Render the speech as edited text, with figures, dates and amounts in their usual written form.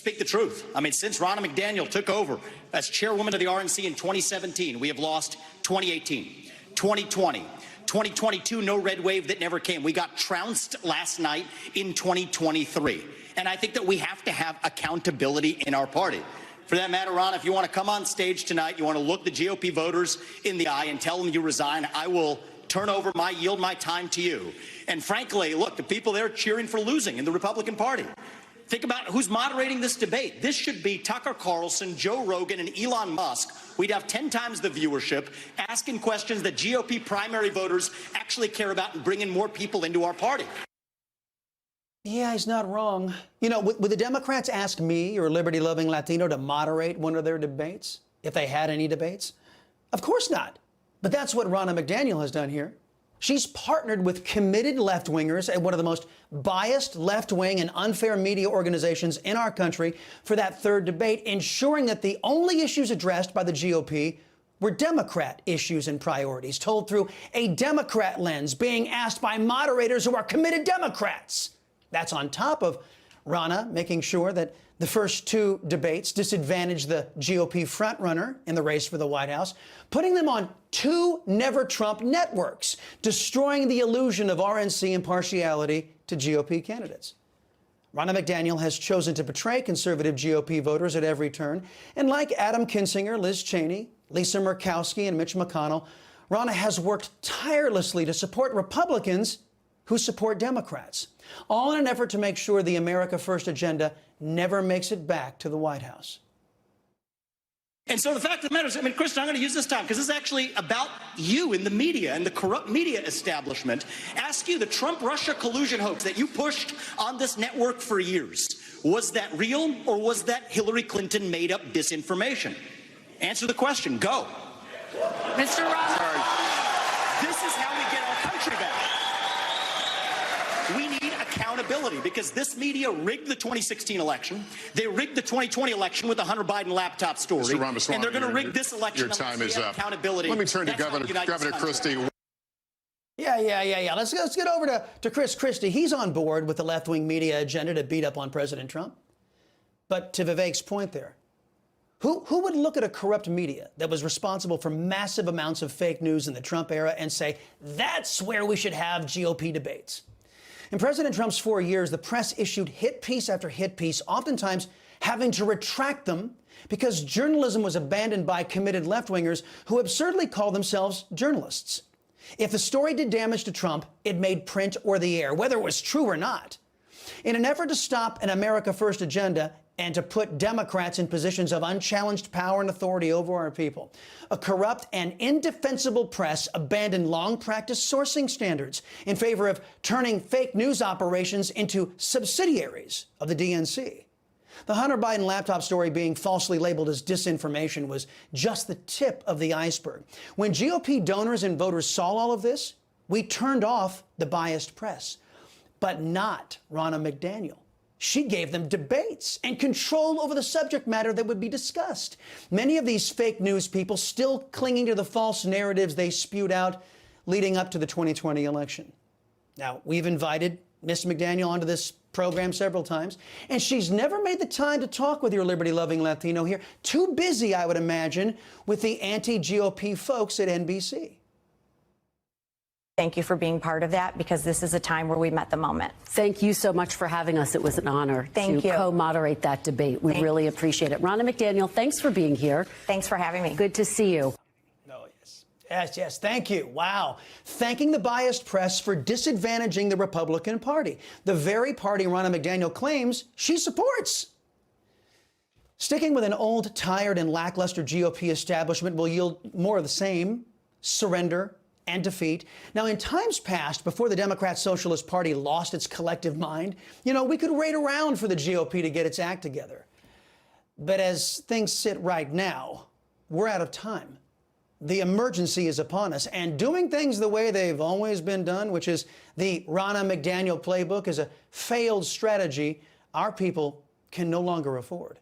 speak the truth. I mean, since Ronna McDaniel took over as chairwoman of the RNC in 2017, we have lost 2018, 2020, 2022, no red wave that never came. We got trounced last night in 2023. And I think that we have to have accountability in our party. For that matter, Ron, if you want to come on stage tonight, you want to look the GOP voters in the eye and tell them you resign, I will yield my time to you. And frankly, look, the people there cheering for losing in the Republican Party. Think about who's moderating this debate. This should be Tucker Carlson, Joe Rogan, and Elon Musk. We'd have 10 times the viewership, asking questions that GOP primary voters actually care about and bringing more people into our party. Yeah, he's not wrong. You know, would the Democrats ask me or liberty-loving Latino to moderate one of their debates, if they had any debates? Of course not. But that's what Ronna McDaniel has done here. She's partnered with committed left-wingers at one of the most biased left-wing and unfair media organizations in our country for that third debate, ensuring that the only issues addressed by the GOP were Democrat issues and priorities, told through a Democrat lens, being asked by moderators who are committed Democrats. That's on top of Ronna making sure that the first two debates disadvantage the GOP frontrunner in the race for the White House, putting them on two never-Trump networks, destroying the illusion of RNC impartiality to GOP candidates. Ronna McDaniel has chosen to betray conservative GOP voters at every turn, and like Adam Kinzinger, Liz Cheney, Lisa Murkowski, and Mitch McConnell, Ronna has worked tirelessly to support Republicans who support Democrats, all in an effort to make sure the America First agenda never makes it back to the White House. And so the fact of the matter is, I mean, Kristen, I'm going to use this time because this is actually about you in the media and the corrupt media establishment. Ask you, the Trump-Russia collusion hoax that you pushed on this network for years, was that real or was that Hillary Clinton made up disinformation? Answer the question. Go. Mr. Ronna. Sorry. This is how we get our country back. We need accountability because this media rigged the 2016 election. They rigged the 2020 election with the Hunter Biden laptop story. Mr. Ramaswamy, and they're going to rig this election. Your time is up. Accountability. Let me turn to Governor Christie. Yeah. Let's get over to Chris Christie. He's on board with the left-wing media agenda to beat up on President Trump. But to Vivek's point there, who would look at a corrupt media that was responsible for massive amounts of fake news in the Trump era and say, that's where we should have GOP debates? In President Trump's 4 years, the press issued hit piece after hit piece, oftentimes having to retract them because journalism was abandoned by committed left-wingers who absurdly call themselves journalists. If the story did damage to Trump, it made print or the air, whether it was true or not. In an effort to stop an America First agenda and to put Democrats in positions of unchallenged power and authority over our people, a corrupt and indefensible press abandoned long-practiced sourcing standards in favor of turning fake news operations into subsidiaries of the DNC. The Hunter Biden laptop story being falsely labeled as disinformation was just the tip of the iceberg. When GOP donors and voters saw all of this, we turned off the biased press. But not Ronna McDaniel. She gave them debates and control over the subject matter that would be discussed. Many of these fake news people still clinging to the false narratives they spewed out leading up to the 2020 election. Now, we've invited Ms. McDaniel onto this program several times, and she's never made the time to talk with your liberty-loving Latino here. Too busy, I would imagine, with the anti-GOP folks at NBC. Thank you for being part of that, because this is a time where we met the moment. Thank you so much for having us. It was an honor to co-moderate that debate. We really appreciate it. Ronna McDaniel, thanks for being here. Thanks for having me. Good to see you. Yes, thank you. Wow. Thanking the biased press for disadvantaging the Republican Party, the very party Ronna McDaniel claims she supports. Sticking with an old, tired, and lackluster GOP establishment will yield more of the same: surrender and defeat. Now, in times past, before the Democrat Socialist Party lost its collective mind, we could wait around for the GOP to get its act together. But as things sit right now, we're out of time. The emergency is upon us, and doing things the way they've always been done, which is the Ronna McDaniel playbook, is a failed strategy our people can no longer afford.